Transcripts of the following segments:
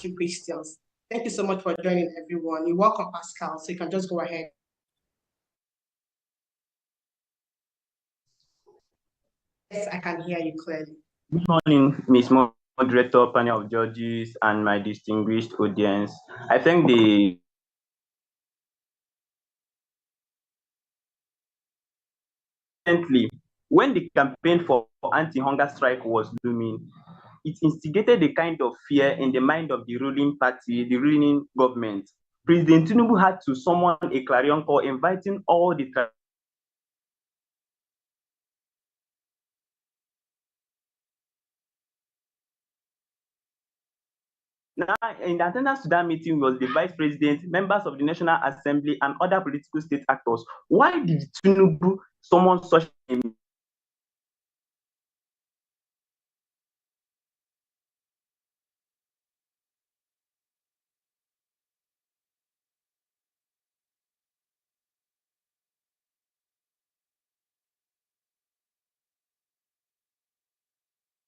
you questions. Thank you so much for joining, everyone. You're welcome, Pascal. So you can just go ahead. Yes, I can hear you clearly. Good morning, Ms. Moderator, panel of judges, and my distinguished audience. I think when the campaign for anti-hunger strike was looming, it instigated a kind of fear in the mind of the ruling party, the ruling government. President Tinubu had to summon a clarion call inviting all the Now, in attendance to that meeting was the Vice President, members of the National Assembly, and other political state actors. Why did Tinubu summon such a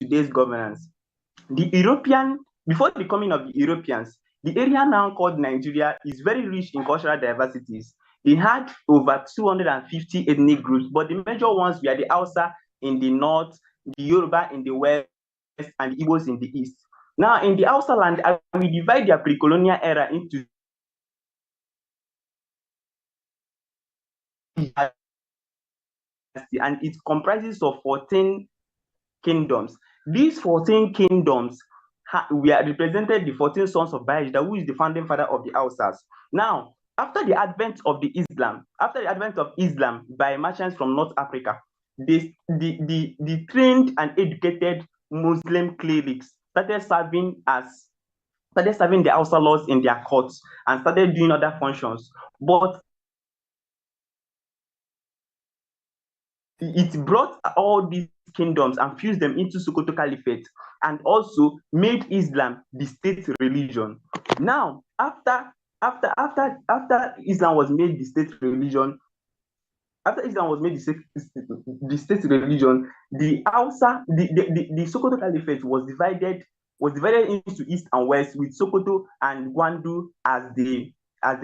today's governance? Before the coming of the Europeans, the area now called Nigeria is very rich in cultural diversities. They had over 250 ethnic groups, but the major ones were the Hausa in the north, the Yoruba in the west, and the Igbos in the east. Now, in the Hausa land, I will divide their pre-colonial era into and it comprises of 14 kingdoms. These 14 kingdoms we are represented the 14 sons of Bayajida, who is the founding father of the Hausas. Now, after the advent of Islam by merchants from North Africa, the trained and educated Muslim clerics started serving the Hausa laws in their courts and started doing other functions. But it brought all these kingdoms and fused them into Sokoto Caliphate and also made Islam the state religion. Now, after Islam was made the state religion, the Sokoto Caliphate was divided into east and west, with Sokoto and Gwandu as the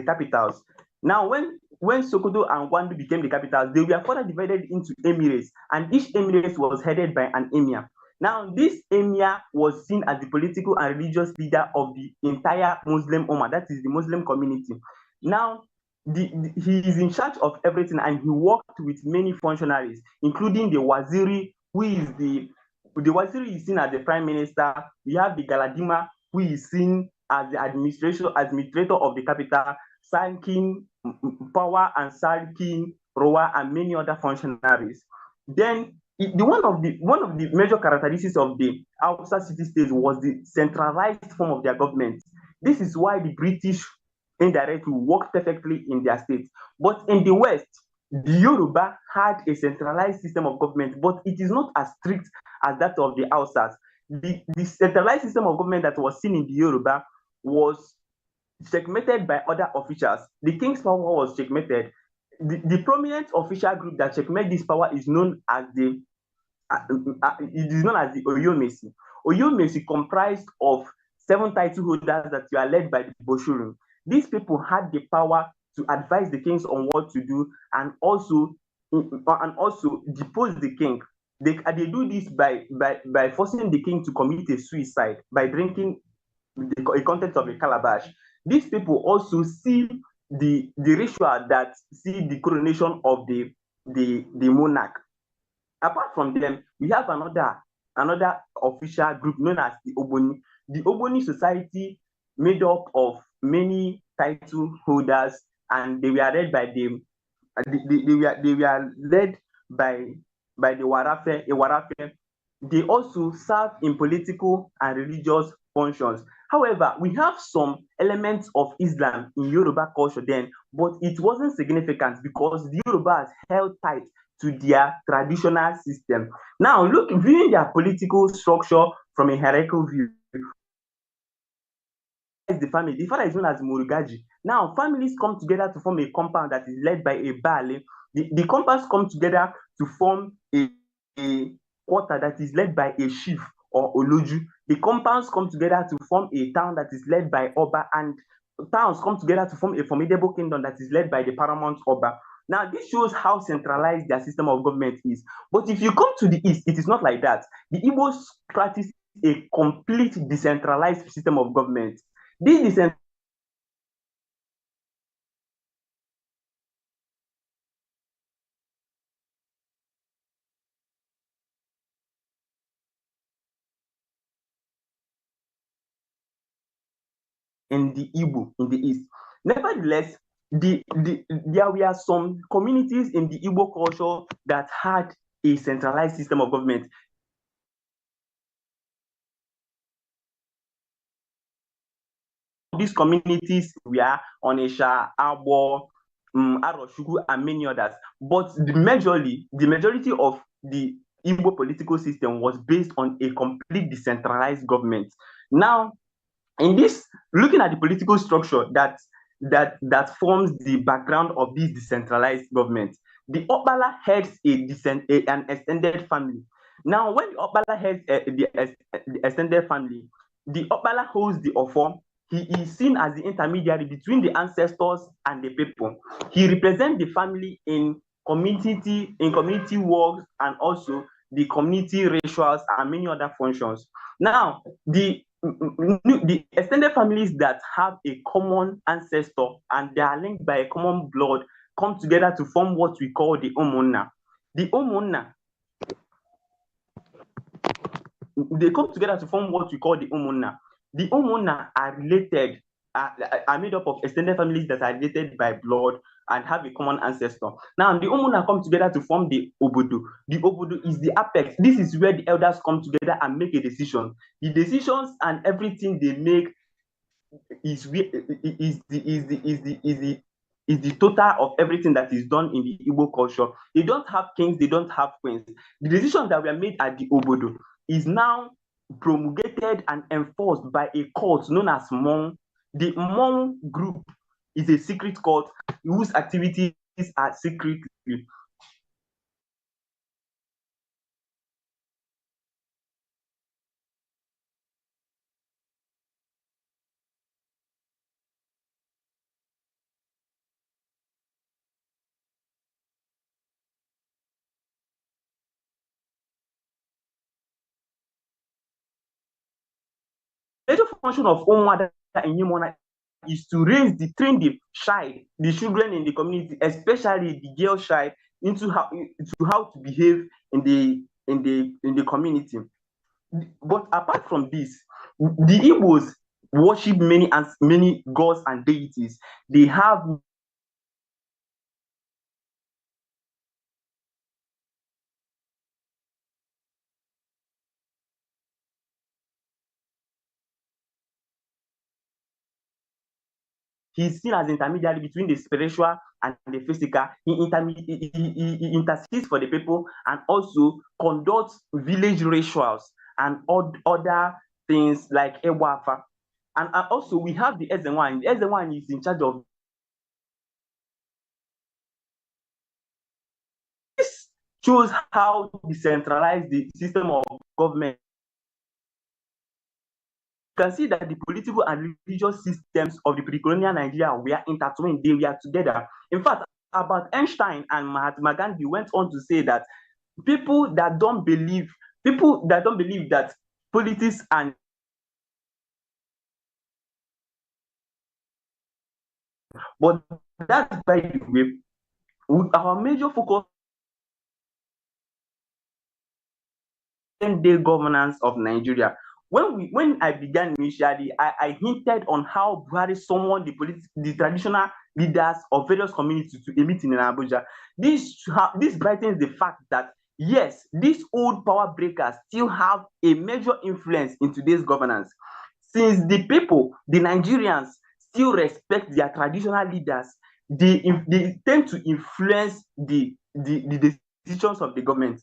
capitals. Now, when Sokoto and Gwandu became the capitals, they were further divided into emirates, and each emirate was headed by an emir. Now, this emir was seen as the political and religious leader of the entire Muslim Ummah, that is the Muslim community. Now, he is in charge of everything, and he worked with many functionaries, including the Waziri, who is the Waziri is seen as the prime minister. We have the Galadima, who is seen as the administrator of the capital, Sarkin Power and Sarkin Roa, and many other functionaries. Then one of the major characteristics of the Hausa city-states was the centralized form of their government. This is why the British indirectly worked perfectly in their states. But in the West, the Yoruba had a centralized system of government, but it is not as strict as that of the Hausas. The centralized system of government that was seen in the Yoruba was checkmated by other officials. The king's power was checkmated. The prominent official group that checkmate this power is known as the Oyomesi. Oyomesi comprised of 7 title holders that were led by the Boshorum. These people had the power to advise the kings on what to do and also depose the king. They do this by forcing the king to commit a suicide by drinking the contents of a calabash. These people also see the ritual that see the coronation of the monarch. Apart from them, we have another official group known as the Oboni. The Oboni society made up of many title holders, and they were led by the Warafe. They also serve in political and religious functions. However, we have some elements of Islam in Yoruba culture then, but it wasn't significant because the Yorubas held tight to their traditional system. Now, viewing their political structure from a hierarchical view, the family. The father is known as Murugaji. Now, families come together to form a compound that is led by a Baale. The compounds come together to form a quarter that is led by a chief or Oloju. The compounds come together to form a town that is led by Oba, and towns come together to form a formidable kingdom that is led by the paramount Oba. Now, this shows how centralized their system of government is. But if you come to the East, it is not like that. The Igbos practice a complete decentralized system of government. This in the Igbo in the East. Nevertheless, there were some communities in the Igbo culture that had a centralized system of government. These communities were Onisha, Abo, Aroshuku, and many others. But the majority of the Igbo political system was based on a complete decentralized government. Now, in this, looking at the political structure that forms the background of this decentralized government, the Okpala heads an extended family. Now, when the Okpala heads the extended family, the Okpala holds the Ofo. He is seen as the intermediary between the ancestors and the people. He represents the family in community works, and also the community rituals and many other functions. Now, the extended families that have a common ancestor and they are linked by a common blood come together to form what we call the Omona. The Omona, they come together to form what we call the Omona. The Omona are related, are made up of extended families that are related by blood and have a common ancestor. Now, the Omona come together to form the Obodo. The Obodo is the apex. This is where the elders come together and make a decision. The decisions and everything they make is the total of everything that is done in the Igbo culture. They don't have kings, they don't have queens. The decisions that were made at the Obodo is now promulgated and enforced by a court known as Mon. The Mon group is a secret court whose activities are secretly. Major function of Omwada in Yimona is to train the children in the community, especially the girl child, into how to behave in the community. But apart from this, the Igbos worship many gods and deities. They have he's seen as intermediary between the spiritual and the physical. He intercedes for the people and also conducts village rituals and other things like Ewafa. And also we have the Ezenwan. The Ezenwan is in charge of this. Shows how decentralized the system of government. You can see that the political and religious systems of the pre-colonial Nigeria were intertwined, they were together. In fact, about Einstein and Mahatma Gandhi went on to say that people that don't believe that politics and but that's by the way, our major focus day governance of Nigeria. When I began initially, I hinted on how Buhari summoned the traditional leaders of various communities to a meeting in Abuja. This brightens the fact that yes, these old power breakers still have a major influence in today's governance. Since the people, the Nigerians, still respect their traditional leaders, they tend to influence the decisions of the government.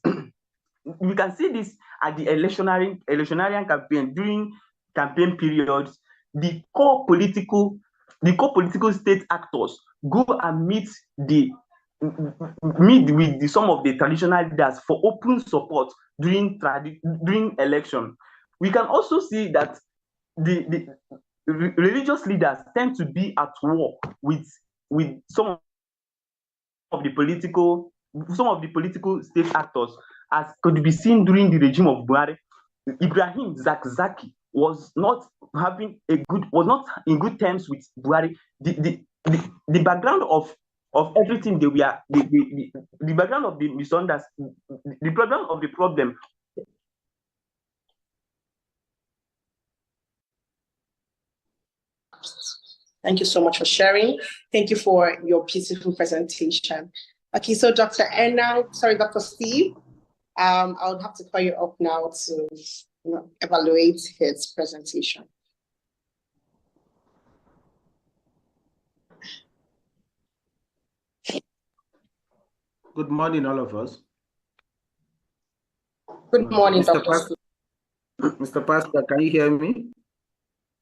We can see this at the electionary campaign. During campaign periods, the core political state actors go and meet with some of the traditional leaders for open support during election. we can also see that the religious leaders tend to be at war with some of the political state actors, as could be seen during the regime of Buhari. Ibrahim Zakzaki was not in good terms with Buhari. The background of everything the background of the misunderstanding, the background of the problem. Thank you so much for sharing. Thank you for your beautiful presentation. Okay, so Dr. Steve, I would have to call you up now to evaluate his presentation. Good morning, all of us. Good morning, Dr. Steve. Mr. Pastor, can you hear me?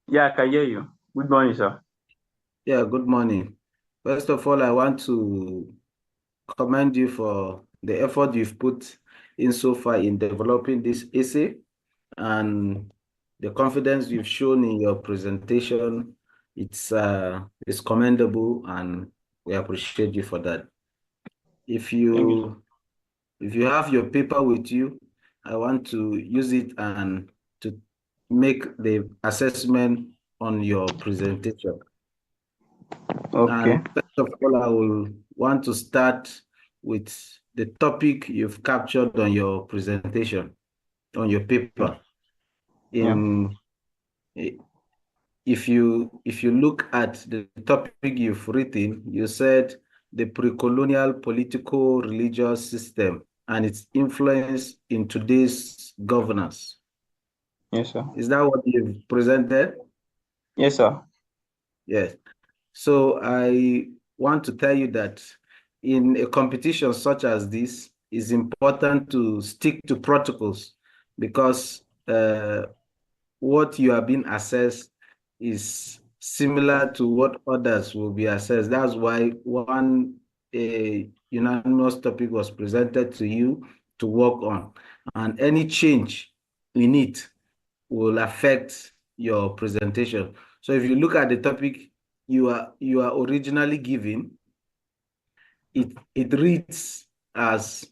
Yeah, I can hear you. Good morning, sir. Yeah, good morning. First of all, I want to commend you for the effort you've put in so far in developing this essay and the confidence you've shown in your presentation. It's commendable, and we appreciate you for that. If you have your paper with you, I want to use it and to make the assessment on your presentation. Okay. And first of all, I will want to start with the topic you've captured on your presentation, on your paper. If you look at the topic you've written, you said the pre-colonial political religious system and its influence in today's governance. Yes, sir. Is that what you've presented? Yes, sir. Yes. So I want to tell you that in a competition such as this, it's important to stick to protocols, because what you are being assessed is similar to what others will be assessed. That's why a unanimous topic was presented to you to work on, and any change in it will affect your presentation. So if you look at the topic you are originally given, it reads as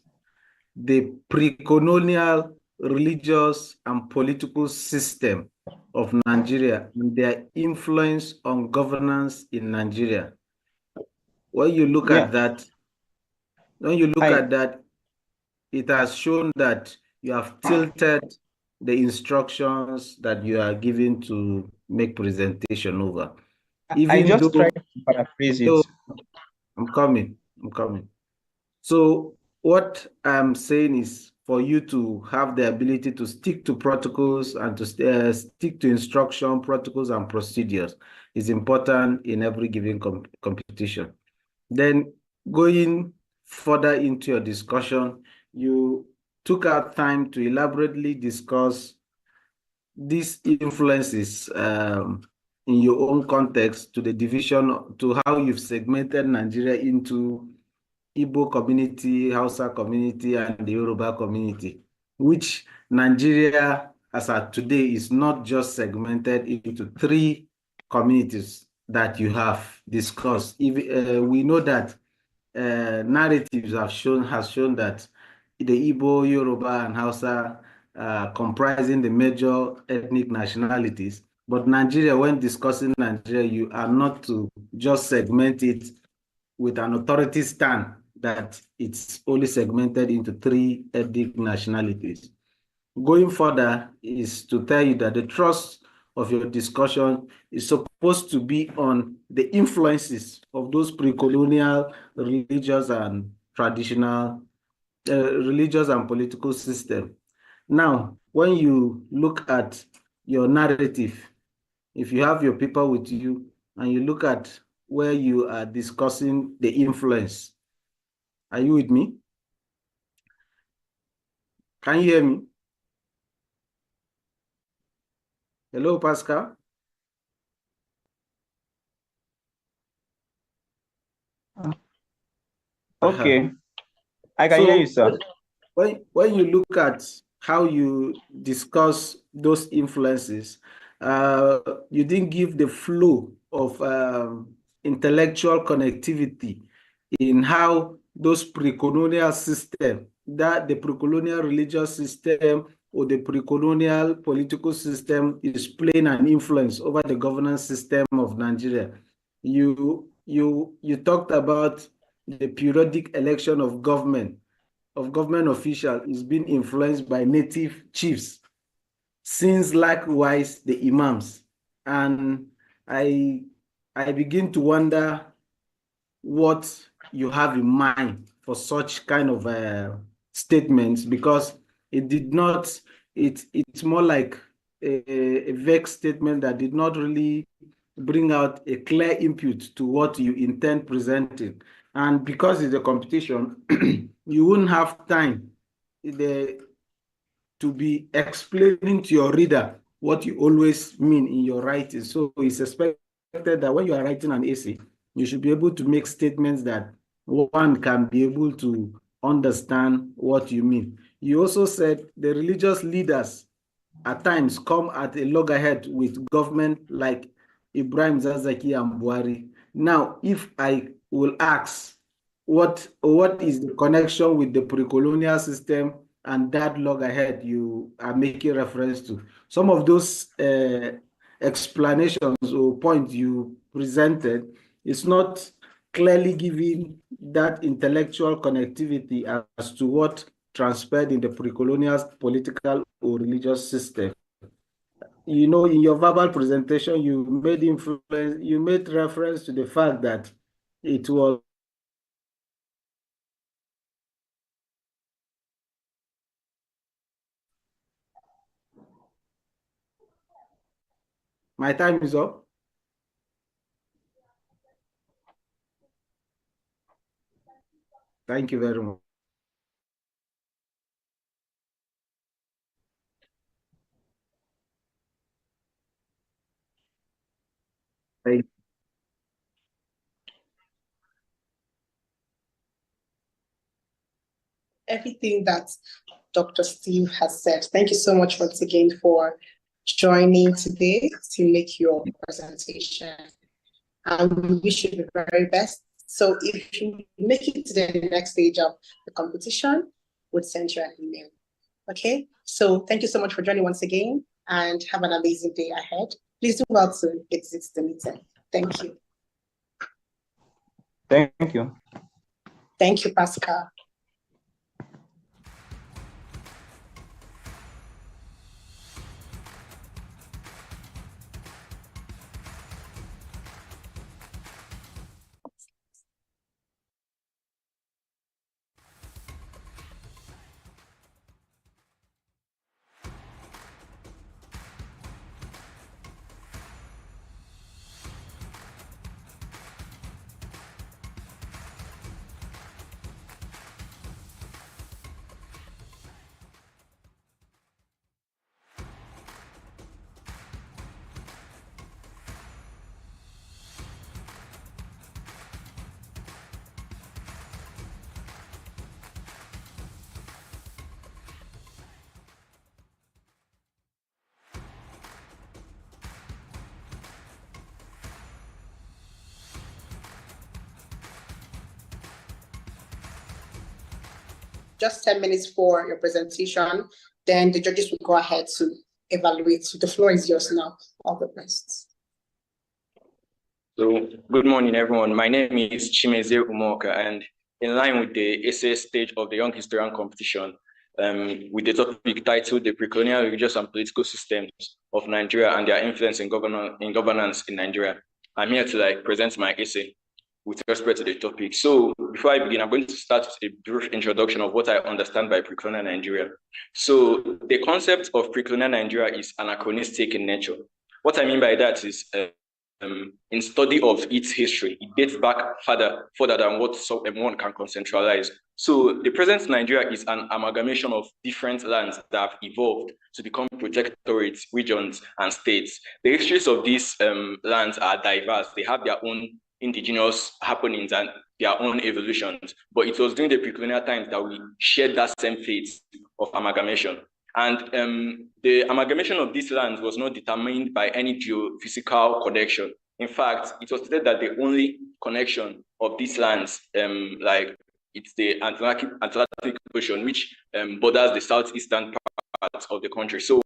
the pre-colonial religious and political system of Nigeria and their influence on governance in Nigeria. When you look at that, it has shown that you have tilted the instructions that you are given to make presentation over. I just tried to paraphrase it. I'm coming. So what I'm saying is for you to have the ability to stick to protocols and to stick to instruction, protocols, and procedures is important in every given competition. Then going further into your discussion, you took out time to elaborately discuss these influences in your own context, to the division, to how you've segmented Nigeria into Igbo community, Hausa community, and the Yoruba community, which Nigeria, as of today, is not just segmented into 3 communities that you have discussed. We know that narratives has shown that the Igbo, Yoruba, and Hausa comprising the major ethnic nationalities. But Nigeria, when discussing Nigeria, you are not to just segment it with an authority stand that it's only segmented into 3 ethnic nationalities. Going further is to tell you that the thrust of your discussion is supposed to be on the influences of those pre-colonial religious and traditional religious and political system. Now, when you look at your narrative, if you have your paper with you and you look at where you are discussing the influence, are you with me? Can you hear me? Hello, Pascal. Okay. I can hear you, sir. When you look at how you discuss those influences, you didn't give the flow of intellectual connectivity in how those pre-colonial system, that the pre-colonial religious system or the pre-colonial political system is playing an influence over the governance system of Nigeria. You talked about the periodic election of government officials is being influenced by native chiefs, since likewise the imams. And I begin to wonder what you have in mind for such kind of statements, because it did not, it's more like a vague statement that did not really bring out a clear input to what you intend presenting. And because it's a competition, you wouldn't have time to be explaining to your reader what you always mean in your writing. So it's expected that when you are writing an essay, you should be able to make statements that one can be able to understand what you mean. You also said the religious leaders at times come at a loggerhead with government like Ibrahim Zazaki and Buhari. Now, if I will ask, what is the connection with the pre-colonial system and that loggerhead you are making reference to? Some of those explanations or points you presented is not clearly giving that intellectual connectivity as to what transpired in the pre-colonial political or religious system. You know, in your verbal presentation, you made reference to the fact that it was my time is up. Thank you very much. Thank you. Everything that Dr. Steve has said. Thank you so much once again for joining today to make your presentation. And we wish you the very best. So if you make it to the next stage of the competition, we'll send you an email. Okay, so thank you so much for joining once again, and have an amazing day ahead. Please do well to exit the meeting. Thank you. Thank you. Thank you, Pascal. Just 10 minutes for your presentation. Then the judges will go ahead to evaluate. So the floor is yours now. All the best. So, good morning, everyone. My name is Chimezie Umoka, and in line with the essay stage of the Young Historian competition, with the topic titled The Pre-Colonial Religious and Political Systems of Nigeria and Their Influence in Governance in Nigeria, I'm here to present my essay with respect to the topic. So before I begin, I'm going to start with a brief introduction of what I understand by pre-colonial Nigeria. So the concept of pre-colonial Nigeria is anachronistic in nature. What I mean by that is in study of its history, it dates back further than what one can conceptualize. So the present Nigeria is an amalgamation of different lands that have evolved to become protectorates, regions, and states. The histories of these lands are diverse. They have their own indigenous happenings and their own evolutions. But it was during the pre-colonial times that we shared that same fate of amalgamation. And the amalgamation of these lands was not determined by any geophysical connection. In fact, it was stated that the only connection of these lands, like it's the Atlantic Ocean, which borders the southeastern part of the country. So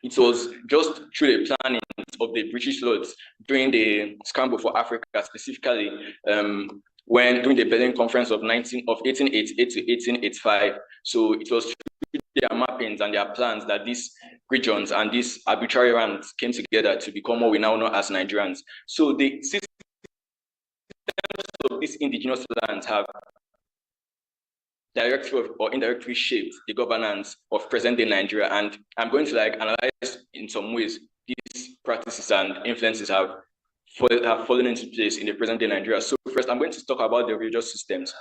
it was just through the planning of the British Lords during the scramble for Africa, specifically when during the Berlin Conference of 1888 to 1885. So it was through their mappings and their plans that these regions and these arbitrary lands came together to become what we now know as Nigerians. So the systems of these indigenous lands have directly or indirectly shaped the governance of present-day Nigeria, and I'm going to analyze in some ways these practices and influences have fallen into place in the present-day Nigeria. So first, I'm going to talk about the religious systems.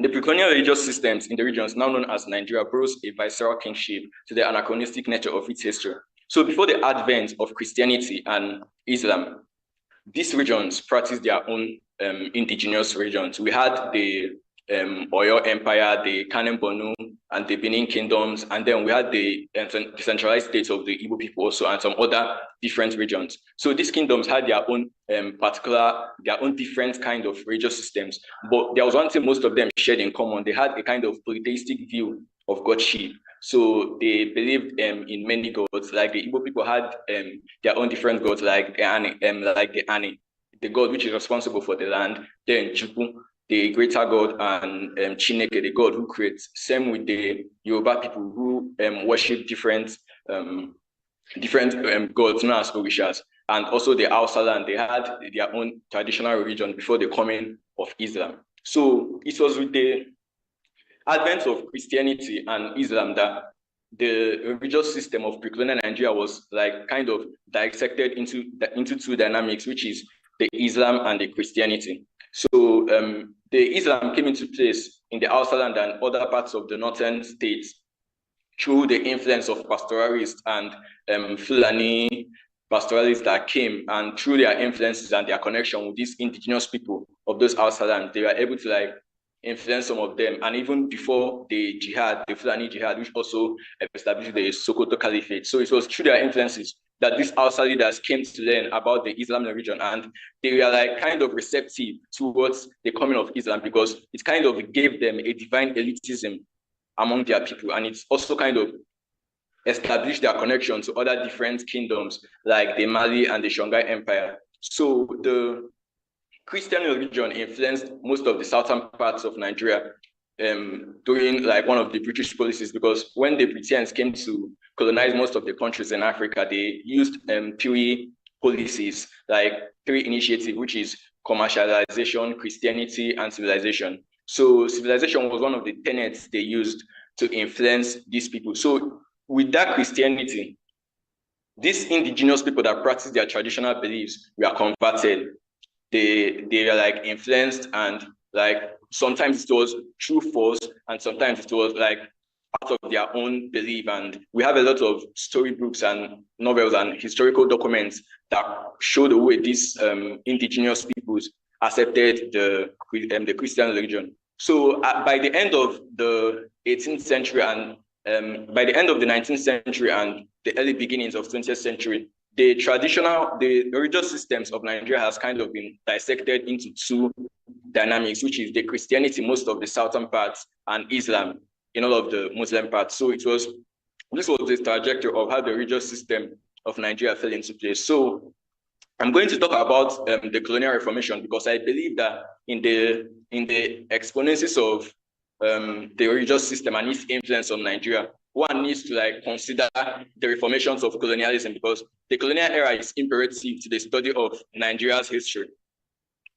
The pre-colonial religious systems in the regions now known as Nigeria borrows a visceral kinship to the anachronistic nature of its history. So before the advent of Christianity and Islam, these regions practiced their own indigenous regions. We had the Oyo Empire, the Kanem Borno, and the Benin Kingdoms, and then we had the decentralized states of the Igbo people also, and some other different regions. So these kingdoms had their own their own different kind of religious systems, but there was one thing most of them shared in common. They had a kind of polytheistic view of godship. So they believed in many gods. Like the Igbo people had their own different gods, like the Ani, the god which is responsible for the land, then Chukwu, the greater god, and Chineke, the god who creates. Same with the Yoruba people who worship different gods known as Orishas. And also the Hausa land, they had their own traditional religion before the coming of Islam. So it was with the advent of Christianity and Islam that the religious system of pre-colonial Nigeria was kind of dissected into two dynamics, which is the Islam and the Christianity. So the Islam came into place in the Hausa land and other parts of the northern states through the influence of pastoralists and Fulani pastoralists that came, and through their influences and their connection with these indigenous people of those Hausa land, they were able to influence some of them. And even before the jihad, the Fulani jihad, which also established the Sokoto Caliphate. So it was through their influences that these Hausa leaders came to learn about the Islam religion, and they were kind of receptive towards the coming of Islam, because it kind of gave them a divine elitism among their people, and it's also kind of established their connection to other different kingdoms like the Mali and the Songhai Empire. So the Christian religion influenced most of the southern parts of Nigeria during one of the British policies, because when the Britons came to colonize most of the countries in Africa, they used three policies, three initiatives, which is commercialization, Christianity, and civilization. So civilization was one of the tenets they used to influence these people. So with that Christianity, these indigenous people that practice their traditional beliefs were converted. They were influenced, and sometimes it was true force, and sometimes it was out of their own belief. And we have a lot of storybooks and novels and historical documents that show the way these indigenous peoples accepted the Christian religion. So by the end of the 18th century and by the end of the 19th century and the early beginnings of 20th century, the religious systems of Nigeria has kind of been dissected into two dynamics, which is the Christianity, most of the southern parts, and Islam in all of the Muslim parts. So this was the trajectory of how the religious system of Nigeria fell into place. So I'm going to talk about the colonial reformation, because I believe that in the exponences of the religious system and its influence on Nigeria, one needs to consider the reformations of colonialism, because the colonial era is imperative to the study of Nigeria's history.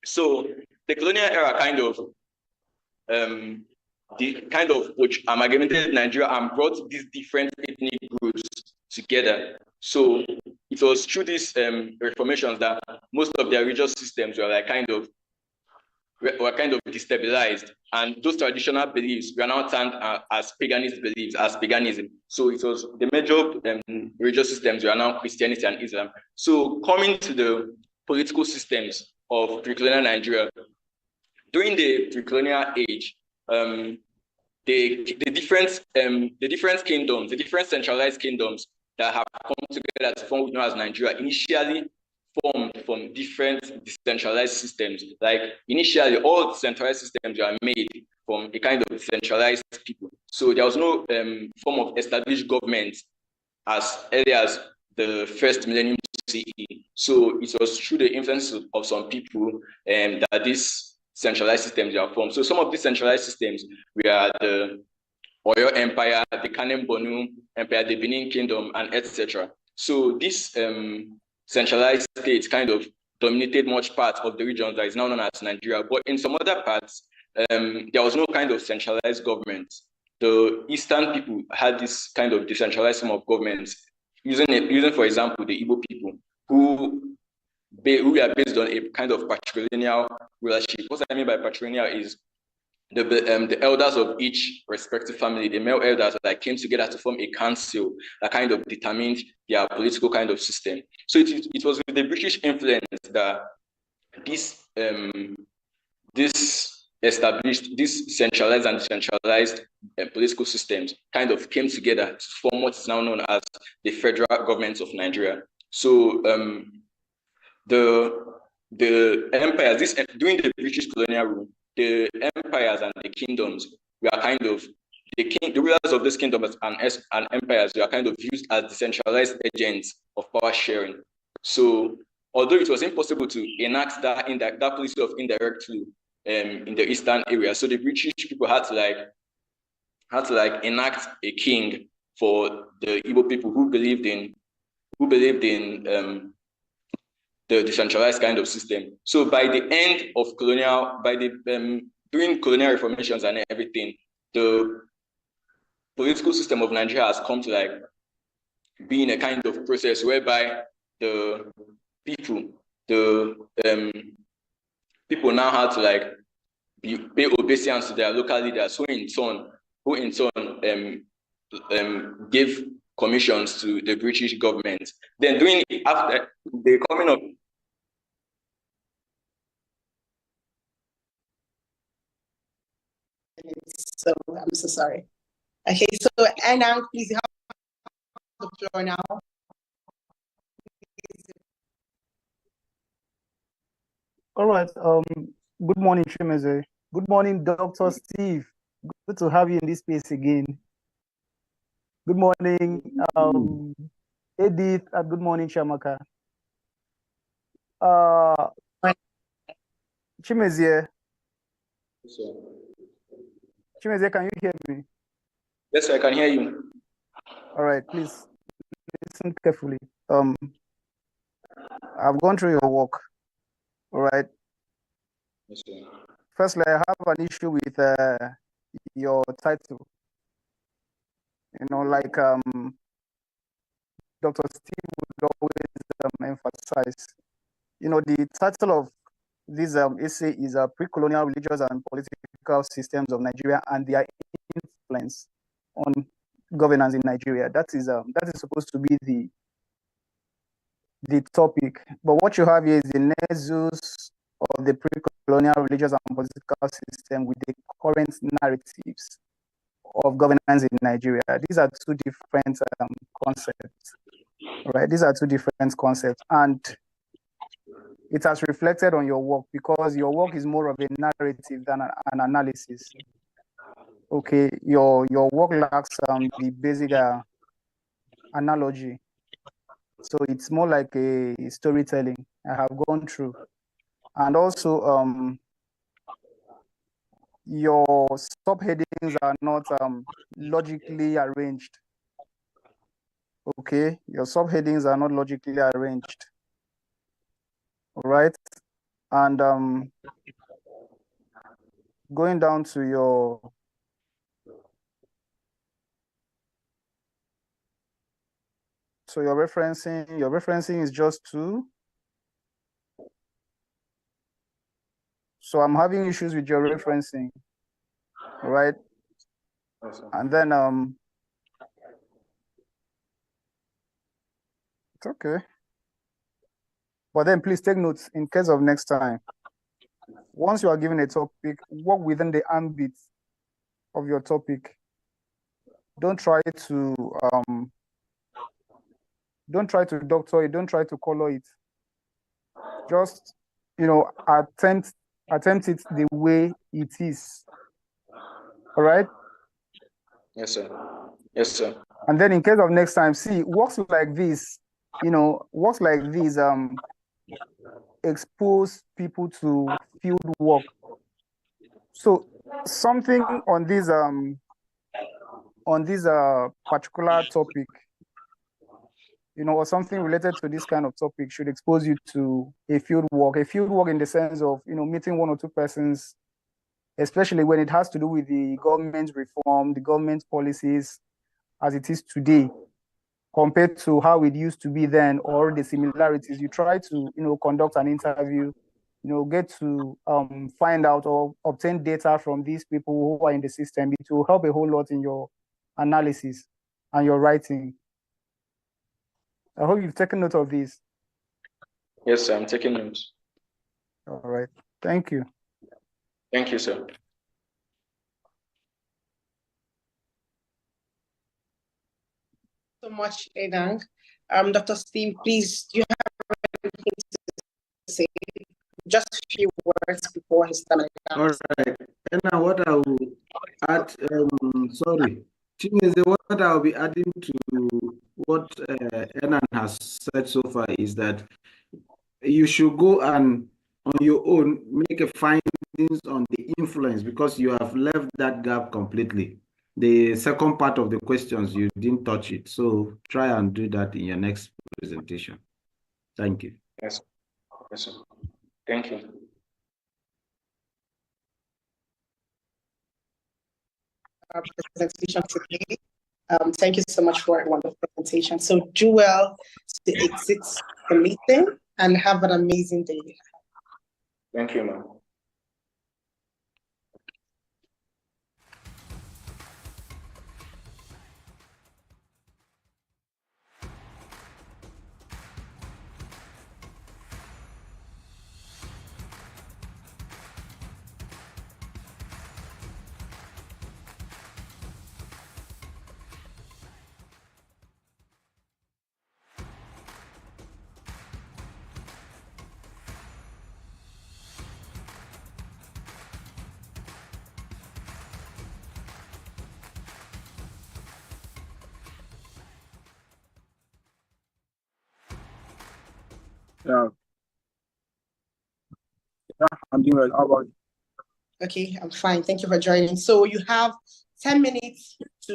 So the colonial era which amalgamated Nigeria and brought these different ethnic groups together. So it was through these reformations that most of their religious systems were kind of destabilized, and those traditional beliefs were now turned as paganist beliefs, as paganism. So it was the major religious systems were now Christianity and Islam. So coming to the political systems of pre-colonial Nigeria, during the pre-colonial age, the different kingdoms, the different centralized kingdoms that have come together to form what we know as Nigeria, initially formed from different decentralized systems. Like initially, all decentralized systems were made from a kind of decentralized people. So there was no form of established government as early as the first millennium CE. So it was through the influence of some people that these centralized systems are formed. So some of these centralized systems were the Oyo Empire, the Kanem Bonu Empire, the Benin Kingdom, and etc. So this centralized states kind of dominated much part of the region that is now known as Nigeria. But in some other parts, there was no kind of centralized government. The Eastern people had this kind of decentralized form of government, using, for example, the Igbo people, who are based on a kind of patrilineal rulership. What I mean by patrilineal is the elders of each respective family, the male elders that came together to form a council that kind of determined their political kind of system. So it was with the British influence that this centralized and decentralized political systems kind of came together to form what is now known as the federal government of Nigeria. So the empires, during the British colonial rule, the empires and the kingdoms were kind of the rulers of this kingdom and empires were kind of used as decentralized agents of power sharing. So although it was impossible to enact that policy of indirect rule in the eastern area, so the British people had to enact a king for the Igbo people who believed in the decentralized kind of system. So by the end of during colonial reformations and everything, the political system of Nigeria has come to be in a kind of process whereby the people now have to pay obeisance to their local leaders, who in turn gave commissions to the British government. Then after the coming of So I'm so sorry. Okay, so Anna, please have the floor now. All right. Good morning, Chimeze. Good morning, Dr. Steve. Good to have you in this space again. Good morning, Edith, and good morning, Chamaka. Chimeze. Chimeze, can you hear me? Yes, I can hear you. All right, please listen carefully. I've gone through your work. All right. Yes, sir. Firstly, I have an issue with your title. You know, like Dr. Steve would always emphasize. You know, the title of this essay is Pre-Colonial Religious and Political Systems of Nigeria and Their Influence on Governance in Nigeria. That is supposed to be the topic. But what you have here is the nexus of the pre-colonial religious and political system with the current narratives of governance in Nigeria. These are two different concepts, right? These are two different concepts, and it has reflected on your work because your work is more of a narrative than an analysis. Okay, your work lacks the basic analogy. So it's more like a storytelling I have gone through. And also, your subheadings are not logically arranged. Okay, your subheadings are not logically arranged. All right, and going down to your referencing is just two. So I'm having issues with your referencing, right? Awesome. And then it's okay. But then please take notes in case of next time. Once you are given a topic, work within the ambit of your topic, don't try to doctor it, don't try to color it. Just, attempt it the way it is. All right? Yes, sir. Yes, sir. And then in case of next time, see, works like this, expose people to field work. So something on this particular topic, or something related to this kind of topic should expose you to a field work in the sense of, meeting one or two persons, especially when it has to do with the government reform, the government policies as it is today, compared to how it used to be then, or the similarities. You try to, conduct an interview, get to find out or obtain data from these people who are in the system. It will help a whole lot in your analysis and your writing. I hope you've taken note of this. Yes, sir, I'm taking notes. All right. Thank you. Thank you, sir. So much, Enang. Dr. Steve, please, do you have anything to say? Just a few words before his time. All right. And now what I will add, Chimeze, what I'll be adding to what Enan has said so far is that you should go and on your own make a findings on the influence, because you have left that gap completely. The second part of the questions, you didn't touch it. So try and do that in your next presentation. Thank you. Yes, yes, sir. Thank you. Our presentation today. Thank you so much for a wonderful presentation. So do well to exit the meeting and have an amazing day. Thank you, ma'am. Yeah. Yeah, I'm doing well. How about you? Okay, I'm fine. Thank you for joining. So you have 10 minutes to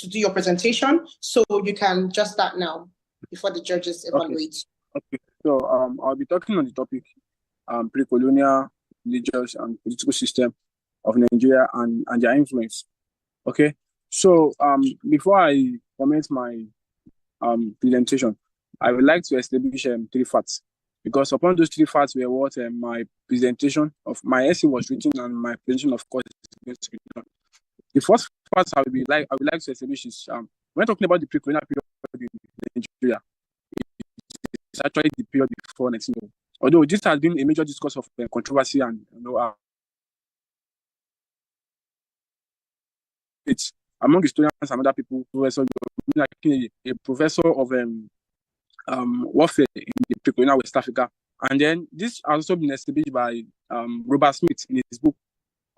do your presentation. So you can just start now before the judges evaluate. Okay. So I'll be talking on the topic pre-colonial religious and political system of Nigeria and their influence. Okay. So before I comment my presentation, I would like to establish 3 facts, because upon those 3 facts were what my presentation of my essay was written, and my presentation, of course, is going to be done. The first fact I would like to establish is when talking about the pre-colonial period in Nigeria, it's actually the period before 1900. Although this has been a major discourse of controversy and it's among historians and other people, a professor of warfare in the pre-colonial West Africa. And then this has also been established by Robert Smith in his book,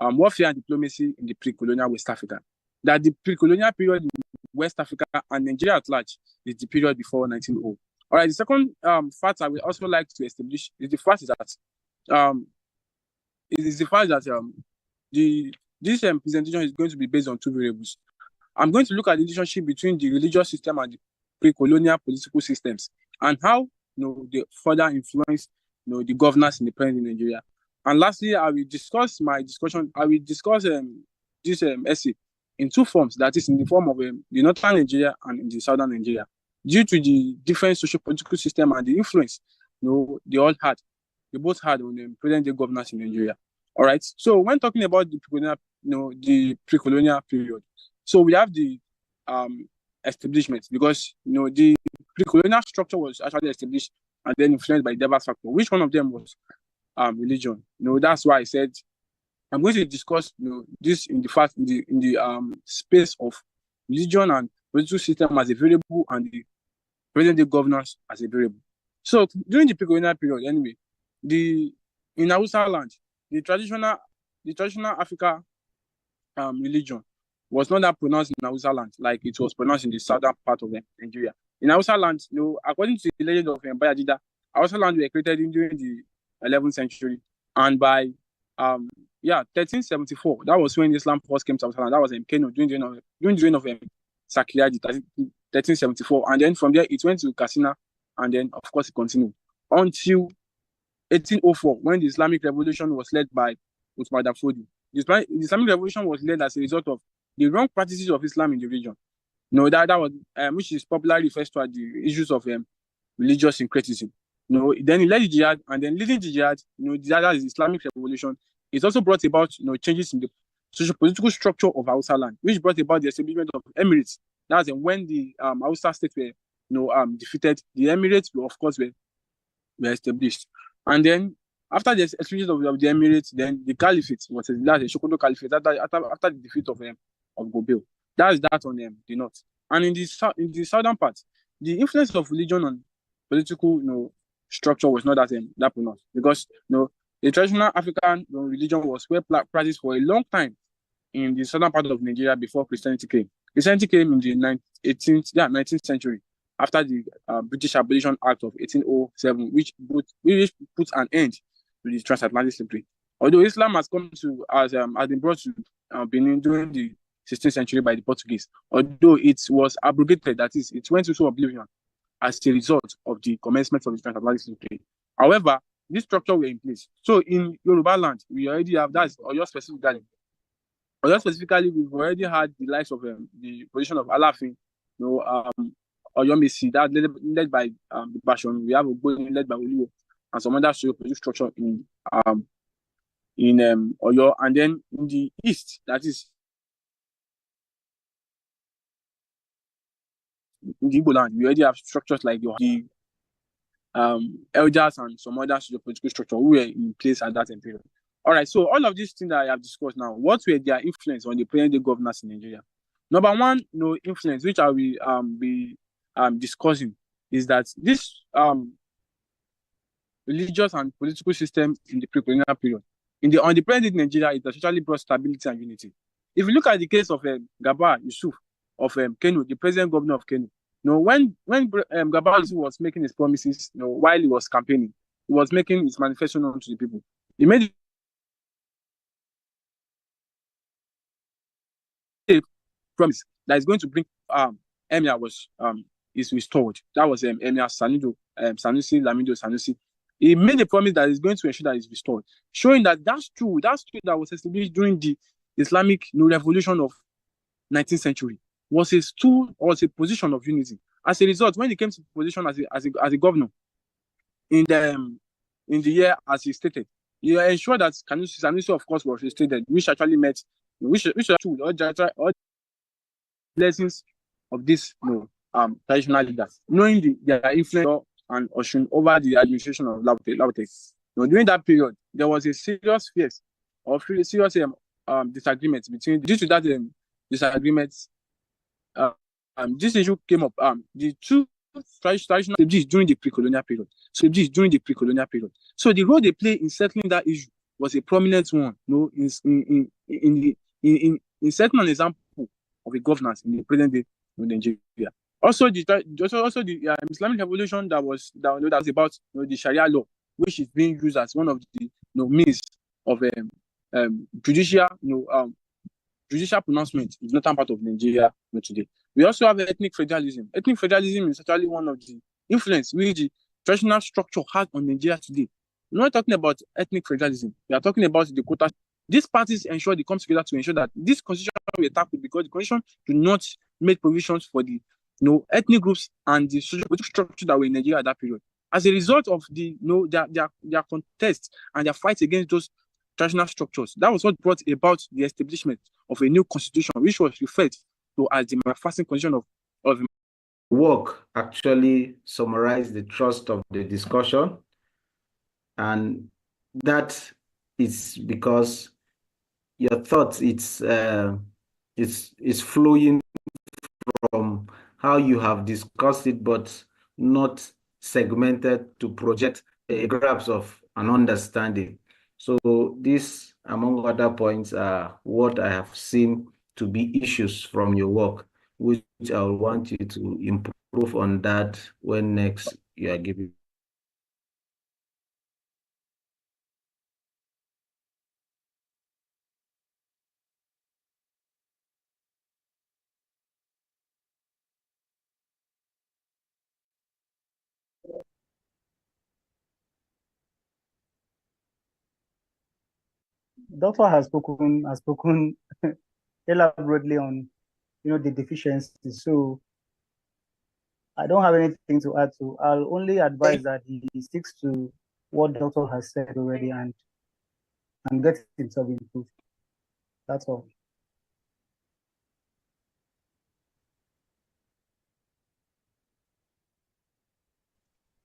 Warfare and Diplomacy in the Pre-Colonial West Africa, that the pre-colonial period in West Africa and Nigeria at large is the period before 1900. All right, the second fact I would also like to establish is the fact that this presentation is going to be based on 2 variables. I'm going to look at the relationship between the religious system and the pre-colonial political systems, and how they further influence the governance independence in Nigeria. And lastly, I will discuss this essay in 2 forms, that is in the form of the northern Nigeria and in the southern Nigeria, due to the different socio-political system and the influence they both had on the present-day governance in Nigeria. All right. So when talking about the pre-colonial period, so we have the establishment, because the pre-colonial structure was actually established and then influenced by diverse factors. Which one of them was religion? That's why I said I'm going to discuss this in the space of religion and political system as a variable and the present-day governance as a variable. So during the pre-colonial period, anyway, in Hausa land, the traditional Africa religion was not that pronounced in Hausa land like it was pronounced in the southern part of Nigeria. In Hausa land, according to the legend of Bayajida, Hausa land were created during the 11th century, and by 1374, that was when Islam first came to Hausa land. That was in Kano during the reign of Sakriadi, 1374, and then from there it went to Katsina, and then of course it continued until 1804 when the Islamic Revolution was led by Uthman Danfodio. The Islamic Revolution was led as a result of the wrong practices of Islam in the region. That was which is popularly referred to as the issues of religious syncretism. Then he led the jihad, and then leading the jihad, that is the Islamic Revolution. It also brought about changes in the socio-political structure of Hausa land, which brought about the establishment of emirates. That's when the Hausa states were defeated. The emirates, of course, were established, and then after the establishment of the emirates, then the caliphate was the Sokoto Caliphate after the defeat of Gobel. That's that on the north, and in the southern part, the influence of religion on political structure was not that pronounced, because the traditional African religion was well practiced for a long time in the southern part of Nigeria before Christianity came. Christianity came in the 19th century after the British Abolition Act of 1807, which put an end to the transatlantic slavery. Although Islam has been brought to Benin during the 16th century by the Portuguese, although it was abrogated, that is, it went into oblivion as a result of the commencement of the transatlantic slavery. However, this structure were in place. So in Yoruba land, we already have that. Oyo specifically, we've already had the likes of the position of Alafin, Oyomesi, that led by the Bashon. We have Ogboni led by Oluwo, and some other social structure in Oyo, and then in the east, that is in the Igbo land, we already have structures like the elders and some other socio-political structure who were in place at that period. All right, so all of these things that I have discussed now, what were their influence on the present-day governance in Nigeria? Number one, influence, which I will be discussing, is that this religious and political system in the pre-colonial period, on the present Nigeria, it actually brought stability and unity. If you look at the case of Gaba Yusuf of Kano, the present governor of Kano, when Gaba Yusuf was making his promises, while he was campaigning, he was making his manifesto known to the people. He made a promise that is going to bring Emir is restored. That was Emir Sanusi Lamido Sanusi. He made a promise that is going to ensure that it's restored, showing that that's true. That's true. That was established during the Islamic revolution of 19th century. Was a stool or a position of unity. As a result, when he came to position as a governor in the year as he stated, he ensured that Sanusi, of course, was restated, which actually met, which are true, all blessings of this traditional leaders, knowing their influence and Oshun over the administration of Lautech. During that period, there was a serious disagreement between. Due to that disagreement, this issue came up. The two traditional during the pre-colonial period. So the role they play in settling that issue was a prominent one. In setting an example of a governance in the present day in Nigeria. Also the Islamic revolution that was about the Sharia law, which is being used as one of the means of judicial pronouncement is not a part of Nigeria today. We also have ethnic federalism. Ethnic federalism is actually one of the influence which the traditional structure has on Nigeria today. We're not talking about ethnic federalism. We are talking about the quota. These parties ensure they come together to ensure that this constitution will be tackled, because the constitution do not make provisions for the ethnic groups and the social structure that were in Nigeria at that period. As a result of their contest and their fight against those traditional structures, that was what brought about the establishment of a new constitution, which was referred to as the McPherson Constitution of work actually summarized the thrust of the discussion, and that is because your thoughts, it's flowing from how you have discussed it, but not segmented to project a grasp of an understanding. So this, among other points, are what I have seen to be issues from your work, which I want you to improve on that when next you are giving. Doctor has spoken elaborately on the deficiencies. So I don't have anything to add to. I'll only advise that he sticks to what doctor has said already and get himself improved. That's all.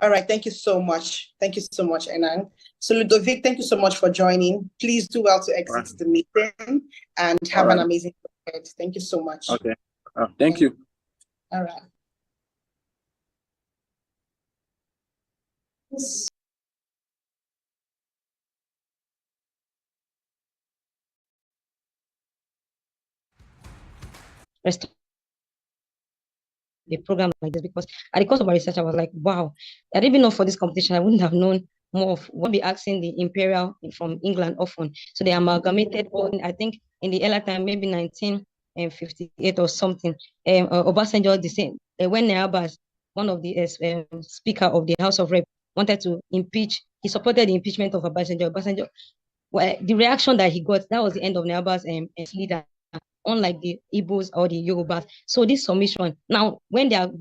All right, thank you so much. Thank you so much, Enan. So Ludovic, thank you so much for joining. Please do well to exit the meeting and have an amazing day. Thank you so much. Okay. Thank you. All right. A program like this, because at the course of my research, I was like, wow, I didn't even know for this competition. I wouldn't have known more of what be asking the Imperial from England often. So they amalgamated all, I think in the earlier time, maybe 1958 or something. Obasanjo, the same, when Neharbas, one of the speaker of the House of Rep, wanted to impeach, he supported the impeachment of Obasanjo. Well, the reaction that he got, that was the end of Neharbas leader, unlike the Igbos or the Yorubas. So this submission, now when they are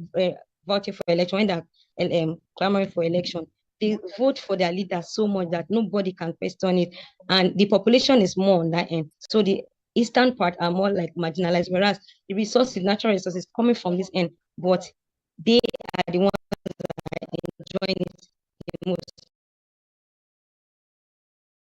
voting for election, when they are clamoring for election, they vote for their leader so much that nobody can question it. And the population is more on that end. So the eastern part are more like marginalized, whereas the resources, natural resources coming from this end, but they are the ones that are enjoying it the most.